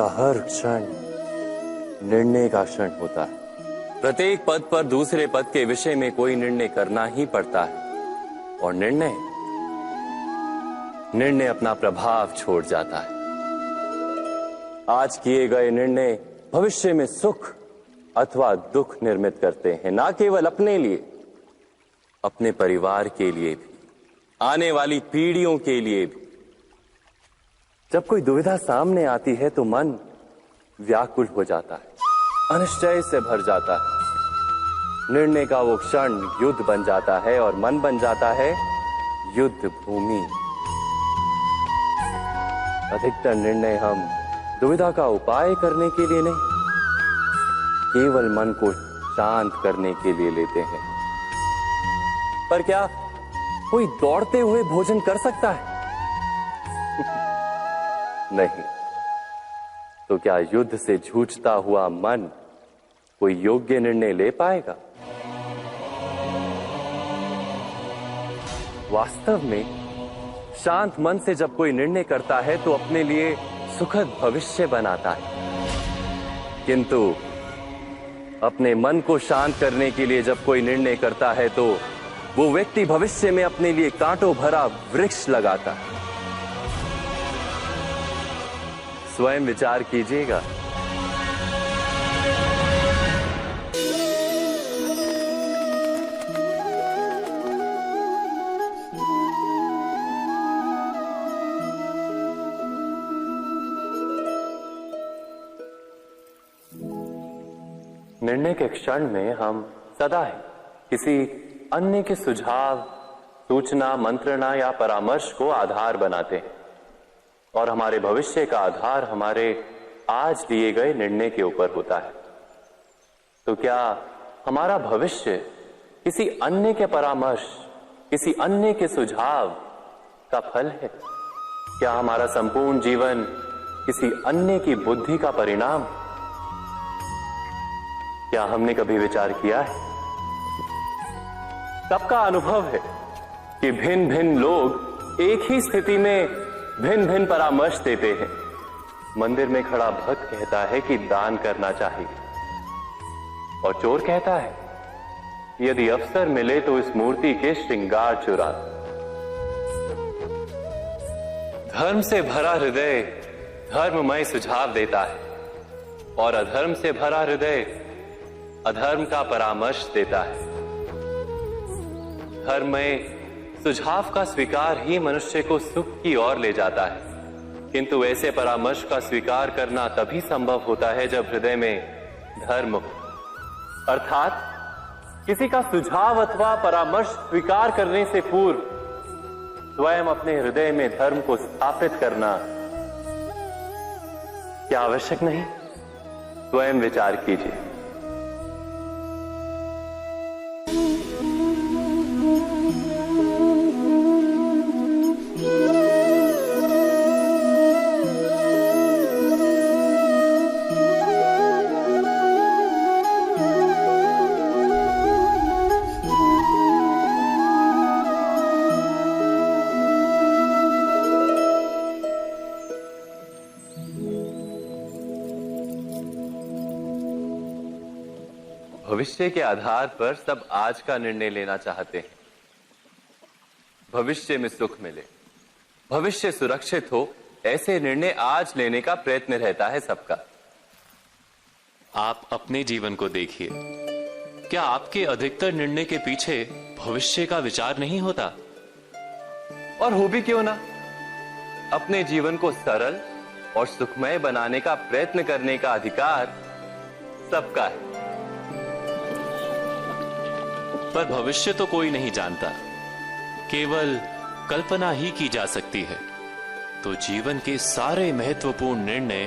का हर क्षण निर्णय का क्षण होता है। प्रत्येक पद पर दूसरे पद के विषय में कोई निर्णय करना ही पड़ता है और निर्णय अपना प्रभाव छोड़ जाता है। आज किए गए निर्णय भविष्य में सुख अथवा दुख निर्मित करते हैं, ना केवल अपने लिए, अपने परिवार के लिए भी, आने वाली पीढ़ियों के लिए भी। जब कोई दुविधा सामने आती है तो मन व्याकुल हो जाता है, अनिश्चय से भर जाता है। निर्णय का वो क्षण युद्ध बन जाता है और मन बन जाता है युद्ध भूमि। अधिकतर निर्णय हम दुविधा का उपाय करने के लिए नहीं, केवल मन को शांत करने के लिए लेते हैं। पर क्या कोई दौड़ते हुए भोजन कर सकता है? नहीं। तो क्या युद्ध से जूझता हुआ मन कोई योग्य निर्णय ले पाएगा? वास्तव में शांत मन से जब कोई निर्णय करता है तो अपने लिए सुखद भविष्य बनाता है, किंतु अपने मन को शांत करने के लिए जब कोई निर्णय करता है तो वो व्यक्ति भविष्य में अपने लिए कांटों भरा वृक्ष लगाता है। स्वयं विचार कीजिएगा। निर्णय के क्षण में हम सदा ही किसी अन्य के सुझाव, सूचना, मंत्रणा या परामर्श को आधार बनाते हैं और हमारे भविष्य का आधार हमारे आज लिए गए निर्णय के ऊपर होता है। तो क्या हमारा भविष्य किसी अन्य के परामर्श, किसी अन्य के सुझाव का फल है? क्या हमारा संपूर्ण जीवन किसी अन्य की बुद्धि का परिणाम? क्या हमने कभी विचार किया है? सबका अनुभव है कि भिन्न भिन्न लोग एक ही स्थिति में भिन्न भिन्न परामर्श देते हैं। मंदिर में खड़ा भक्त कहता है कि दान करना चाहिए और चोर कहता है यदि अवसर मिले तो इस मूर्ति के श्रृंगार चुरा। धर्म से भरा हृदय धर्ममय सुझाव देता है और अधर्म से भरा हृदय अधर्म का परामर्श देता है। धर्ममय सुझाव का स्वीकार ही मनुष्य को सुख की ओर ले जाता है, किंतु ऐसे परामर्श का स्वीकार करना तभी संभव होता है जब हृदय में धर्म हो। अर्थात किसी का सुझाव अथवा परामर्श स्वीकार करने से पूर्व स्वयं अपने हृदय में धर्म को स्थापित करना क्या आवश्यक नहीं? स्वयं विचार कीजिए। भविष्य के आधार पर सब आज का निर्णय लेना चाहते हैं। भविष्य में सुख मिले, भविष्य सुरक्षित हो, ऐसे निर्णय आज लेने का प्रयत्न रहता है सबका। आप अपने जीवन को देखिए, क्या आपके अधिकतर निर्णय के पीछे भविष्य का विचार नहीं होता? और हो भी क्यों ना। अपने जीवन को सरल और सुखमय बनाने का प्रयत्न करने का अधिकार सबका है। पर भविष्य तो कोई नहीं जानता, केवल कल्पना ही की जा सकती है। तो जीवन के सारे महत्वपूर्ण निर्णय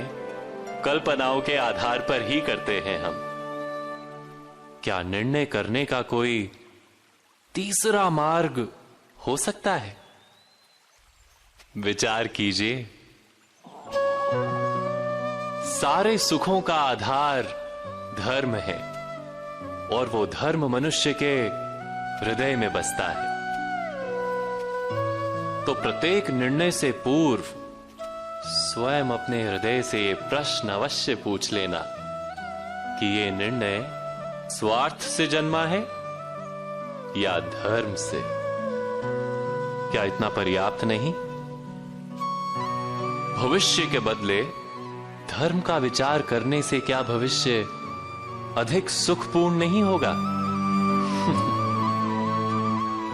कल्पनाओं के आधार पर ही करते हैं हम। क्या निर्णय करने का कोई तीसरा मार्ग हो सकता है? विचार कीजिए। सारे सुखों का आधार धर्म है और वो धर्म मनुष्य के हृदय में बसता है। तो प्रत्येक निर्णय से पूर्व स्वयं अपने हृदय से ये प्रश्न अवश्य पूछ लेना कि ये निर्णय स्वार्थ से जन्मा है या धर्म से। क्या इतना पर्याप्त नहीं? भविष्य के बदले धर्म का विचार करने से क्या भविष्य अधिक सुखपूर्ण नहीं होगा?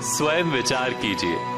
स्वयं विचार कीजिए।